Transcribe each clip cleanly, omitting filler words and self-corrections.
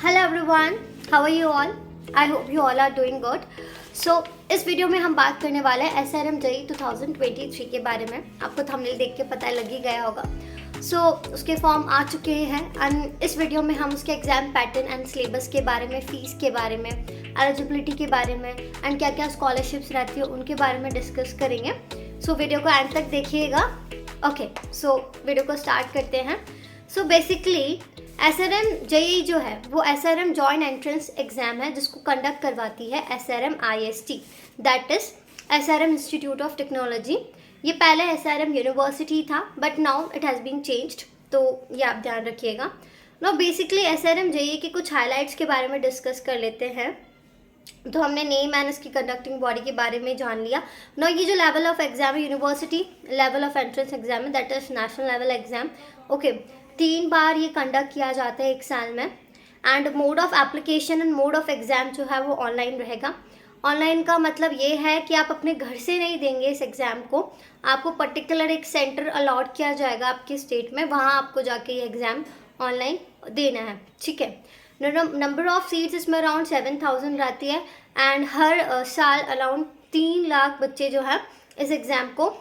Hello everyone, how are you all? I hope you all are doing good. So इस video में हम बात करने वाले हैं SRM JEE 2023 के बारे में. आपको थंबनेल देख के पता लग ही गया होगा. सो उसके फॉर्म आ चुके हैं एंड इस वीडियो में हम उसके एग्जाम पैटर्न एंड सिलेबस के बारे में, फीस के बारे में, एलिजिबिलिटी के बारे में एंड क्या क्या स्कॉलरशिप्स रहती है उनके बारे में डिस्कस करेंगे. सो वीडियो को एंड तक देखिएगा. ओके, सो वीडियो को स्टार्ट करते हैं. सो बेसिकली SRM JEE जो है वो SRM जॉइंट एंट्रेंस एग्जाम है जिसको कंडक्ट करवाती है SRM IST, that is SRM institute of technology. ये पहले SRM यूनिवर्सिटी था but now it has been changed, तो ये आप ध्यान रखिएगा. नो बेसिकली SRM JEE के कुछ हाईलाइट्स के बारे में डिस्कस कर लेते हैं. तो हमने नेम एंड इसकी कंडक्टिंग बॉडी के बारे में जान लिया. नो ये जो लेवल ऑफ एग्जाम है university level of entrance exam है, that is national level exam. Okay, 3 बार ये कंडक्ट किया जाता है 1 साल में. And mode of application and mode of exam जो है वो ऑनलाइन रहेगा. ऑनलाइन का मतलब ये है कि आप अपने घर से नहीं देंगे इस एग्ज़ाम को. आपको पर्टिकुलर एक सेंटर अलॉट किया जाएगा आपके स्टेट में, वहाँ आपको जाके ये एग्ज़ाम ऑनलाइन देना है. ठीक है. नंबर ऑफ सीट्स इसमें अराउंड 7,000 रहती है एंड हर साल अराउंड 3 लाख बच्चे जो है इस एग्ज़ाम को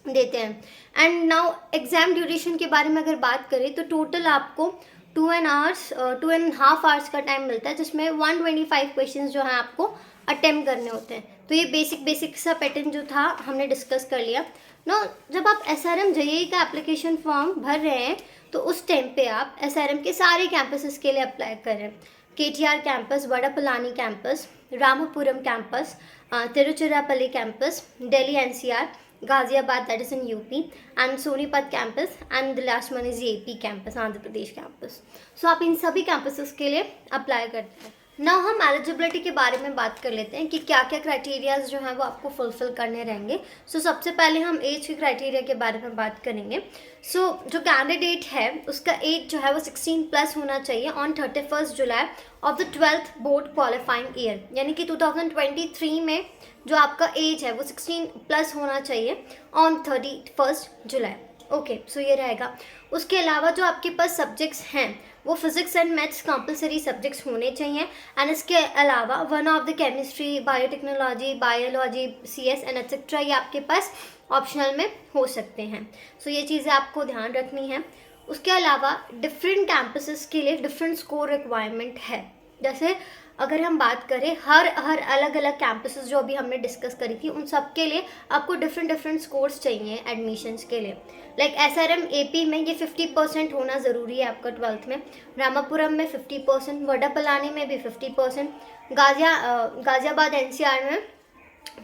देते हैं. एंड नाउ एग्ज़ाम ड्यूरेशन के बारे में अगर बात करें तो टोटल आपको 2.5 आवर्स का टाइम मिलता है जिसमें 125 क्वेश्चंस जो हैं आपको अटेम्प्ट करने होते हैं. तो ये बेसिक सा पैटर्न जो था हमने डिस्कस कर लिया. नो जब आप SRM JEE का एप्लीकेशन फॉर्म भर रहे हैं तो उस टाइम पे आप SRM के सारे कैंपसेस के लिए अप्लाई करें. KTR campus, Vadapalani campus, Ramapuram campus, Tiruchirappalli campus, Delhi NCR, Ghaziabad that is in UP and Sonipat campus and the last one is AP campus, Andhra Pradesh campus. So आप इन सभी कैंपसेस के लिए अप्लाई करते हैं. नाउ हम एलिजिबिलिटी के बारे में बात कर लेते हैं कि क्या क्या क्राइटेरियाज जो हैं वो आपको फुलफिल करने रहेंगे. सो सबसे पहले हम एज के क्राइटेरिया के बारे में बात करेंगे. सो जो कैंडिडेट है उसका एज जो है वो 16+ होना चाहिए on 31 July of the 12th board qualifying year. यानी कि 2023 में जो आपका एज है वो 16+ होना चाहिए ऑन 31 जुलाई. ओके, सो ये रहेगा. उसके अलावा जो आपके पास सब्जेक्ट्स हैं वो physics and maths compulsory subjects होने चाहिए. एंड इसके अलावा one of the chemistry, biotechnology, biology, CS and etcetera ये आपके पास ऑप्शनल में हो सकते हैं. सो ये चीज़ें आपको ध्यान रखनी है. उसके अलावा डिफरेंट कैंपसेस के लिए डिफरेंट स्कोर रिक्वायरमेंट है. जैसे अगर हम बात करें हर अलग अलग कैंपसेस जो अभी हमने डिस्कस करी थी उन सब के लिए आपको डिफरेंट स्कोर्स चाहिए एडमिशन्स के लिए. लाइक SRM AP में ये 50% होना ज़रूरी है आपका 12th में, रामापुरम में 50%, वडापलानी में भी 50%, गाजियाबाद NCR में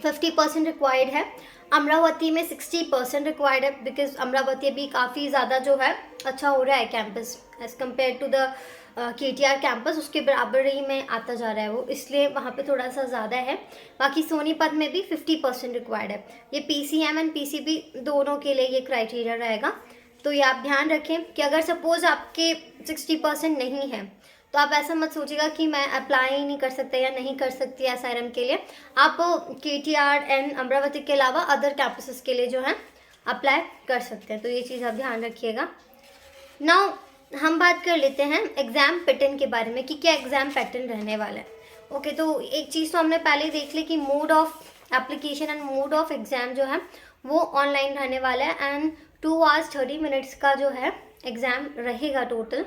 50% रिक्वायर्ड है, अमरावती में 60% रिक्वायर्ड है बिकॉज अमरावती भी काफ़ी ज़्यादा जो है अच्छा हो रहा है campus as compare to the KTR campus, उसके बराबर ही में आता जा रहा है वो, इसलिए वहाँ पे थोड़ा सा ज़्यादा है. बाकी सोनीपत में भी 50% रिक्वायर्ड है. ये PCM एंड PCB दोनों के लिए ये क्राइटेरिया रहेगा. तो ये आप ध्यान रखें कि अगर सपोज़ आपके 60% नहीं है तो आप ऐसा मत सोचिएगा कि मैं अप्लाई ही नहीं कर सकता या नहीं कर सकती SRM के लिए. आप KTR एंड अमरावती के अलावा अदर कैंपसेस के लिए जो है अप्लाई कर सकते हैं. तो ये चीज़ आप ध्यान रखिएगा. नाउ हम बात कर लेते हैं एग्ज़ाम पैटर्न के बारे में कि क्या एग्ज़ाम पैटर्न रहने वाला है. ओके, तो एक चीज़ तो हमने पहले देख ली कि mode of application and mode of exam जो है वो ऑनलाइन रहने वाला है एंड 2 hours 30 minutes का जो है एग्ज़ाम रहेगा. टोटल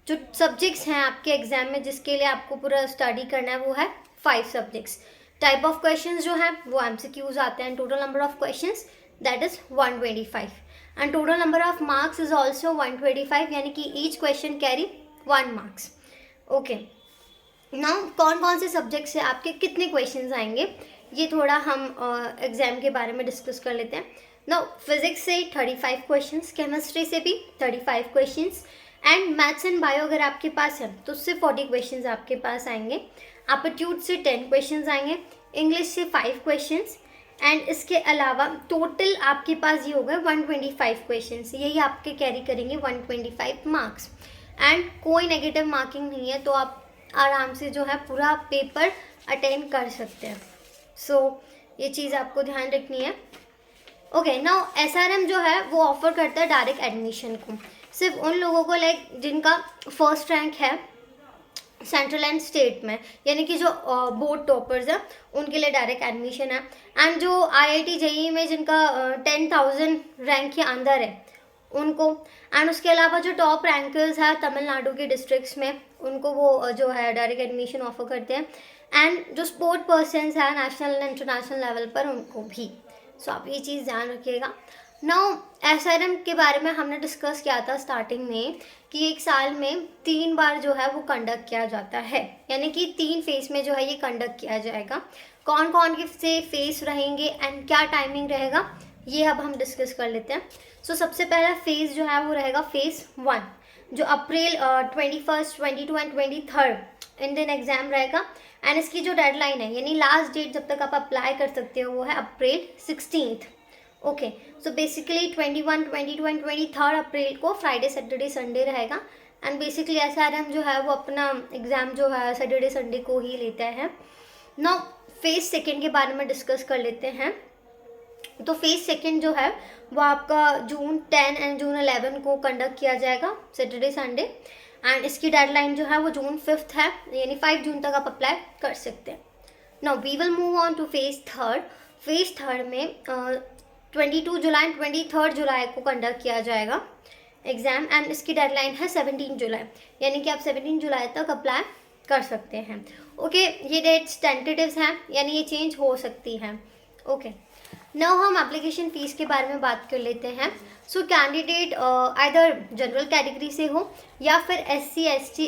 जो सब्जेक्ट्स हैं आपके एग्ज़ाम में जिसके लिए आपको पूरा स्टडी करना है वो है 5 सब्जेक्ट्स. टाइप ऑफ क्वेश्चंस जो हैं वो MCQs आते हैं. Total number of questions that is 125 and total number of marks is also 125, यानी कि each question carry 1 marks. Okay, now कौन से सब्जेक्ट से आपके कितने क्वेश्चंस आएंगे ये थोड़ा हम एग्ज़ाम के बारे में डिस्कस कर लेते हैं. नाउ फिजिक्स से 35 क्वेश्चंस, केमिस्ट्री से भी 35 questions and maths and bio अगर आपके पास है तो उससे 40 क्वेश्चंस आपके पास आएंगे. एप्टीट्यूड से 10 क्वेश्चंस आएंगे, इंग्लिश से 5 क्वेश्चंस एंड इसके अलावा टोटल आपके पास ये होगा 125 क्वेश्चंस. यही आपके कैरी करेंगे 125 मार्क्स एंड कोई नेगेटिव मार्किंग नहीं है, तो आप आराम से जो है पूरा पेपर अटेंड कर सकते हैं. सो ये चीज़ आपको ध्यान रखनी है. ओके, नाउ SRM जो है वो ऑफर करता है डायरेक्ट एडमिशन को सिर्फ उन लोगों को लाइक जिनका फर्स्ट रैंक है सेंट्रल एंड स्टेट में, यानी कि जो बोर्ड टॉपर्स हैं उनके लिए डायरेक्ट एडमिशन है। एंड जो IIT JEE में जिनका 10,000 रैंक के अंदर है उनको, एंड उसके अलावा जो टॉप रैंकर्स हैं तमिलनाडु के डिस्ट्रिक्ट्स में उनको वो जो है डायरेक्ट एडमिशन ऑफर करते हैं। एंड जो स्पोर्ट पर्सनस हैं नेशनल एंड इंटरनेशनल लेवल पर उनको भी। सो आप ये चीज़ ध्यान रखिएगा। नाउ SRM के बारे में हमने डिस्कस किया था स्टार्टिंग में कि एक साल में 3 बार जो है वो कंडक्ट किया जाता है, यानी कि 3 फेज में जो है ये कंडक्ट किया जाएगा। कौन कौन के से फेज रहेंगे एंड क्या टाइमिंग रहेगा ये अब हम डिस्कस कर लेते हैं। सो सबसे पहला फेज जो है वो रहेगा फेज 1, जो अप्रैल 21, 22 एंड 23 इंडियन एग्जाम रहेगा। एंड इसकी जो डेडलाइन है यानी लास्ट डेट जब तक आप अप्लाई कर सकते हो वो है अप्रैल 16। ओके, सो बेसिकली 21, 22 एंड 23 अप्रैल को फ्राइडे सैटरडे संडे रहेगा। एंड बेसिकली SRM जो है वो अपना एग्ज़ाम जो है सैटरडे संडे को ही लेता है। नाउ फेज सेकेंड के बारे में डिस्कस कर लेते हैं। तो फेज सेकेंड जो है वो आपका जून 10 एंड जून 11 को कंडक्ट किया जाएगा सैटरडे संडे। एंड इसकी डेडलाइन जो है वो जून 5 है, यानी 5 जून तक आप अप्लाई कर सकते हैं। Now we will move on to phase third. Phase third में 22 जुलाई एंड 23 जुलाई को कंडक्ट किया जाएगा एग्ज़ाम। एंड इसकी डेडलाइन है 17 जुलाई, यानी कि आप 17 जुलाई तक अप्लाई कर सकते हैं। ओके, ये डेट्स टेंटेटिव्स हैं, यानी ये चेंज हो सकती हैं। ओके, नाउ हम एप्लीकेशन फ़ीस के बारे में बात कर लेते हैं। So candidate either general category से हो या फिर SC ST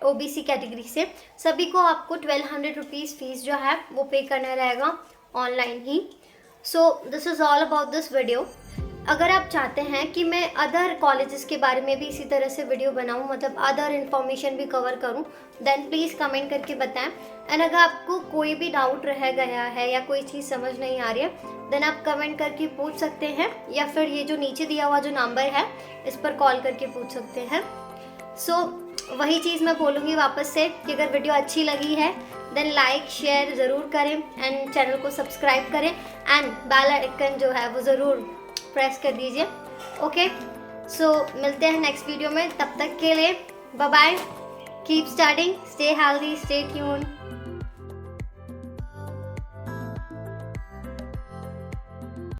OBC कैटेगरी से, सभी को आपको 1200 रुपीज़ फ़ीस जो है वो पे करना रहेगा online he. So this is all about this video. अगर आप चाहते हैं कि मैं अदर कॉलेजेस के बारे में भी इसी तरह से वीडियो बनाऊं, मतलब अदर इन्फॉर्मेशन भी कवर करूं, देन प्लीज़ कमेंट करके बताएं। एंड अगर आपको कोई भी डाउट रह गया है या कोई चीज़ समझ नहीं आ रही है, देन आप कमेंट करके पूछ सकते हैं, या फिर ये जो नीचे दिया हुआ जो नंबर है इस पर कॉल करके पूछ सकते हैं। सो वही चीज़ मैं बोलूँगी वापस से कि अगर वीडियो अच्छी लगी है देन लाइक शेयर ज़रूर करें एंड चैनल को सब्सक्राइब करें एंड बेल आइकन जो है वो ज़रूर प्रेस कर दीजिए। ओके, सो मिलते हैं नेक्स्ट वीडियो में, तब तक के लिए bye bye, keep studying, stay healthy, stay tuned.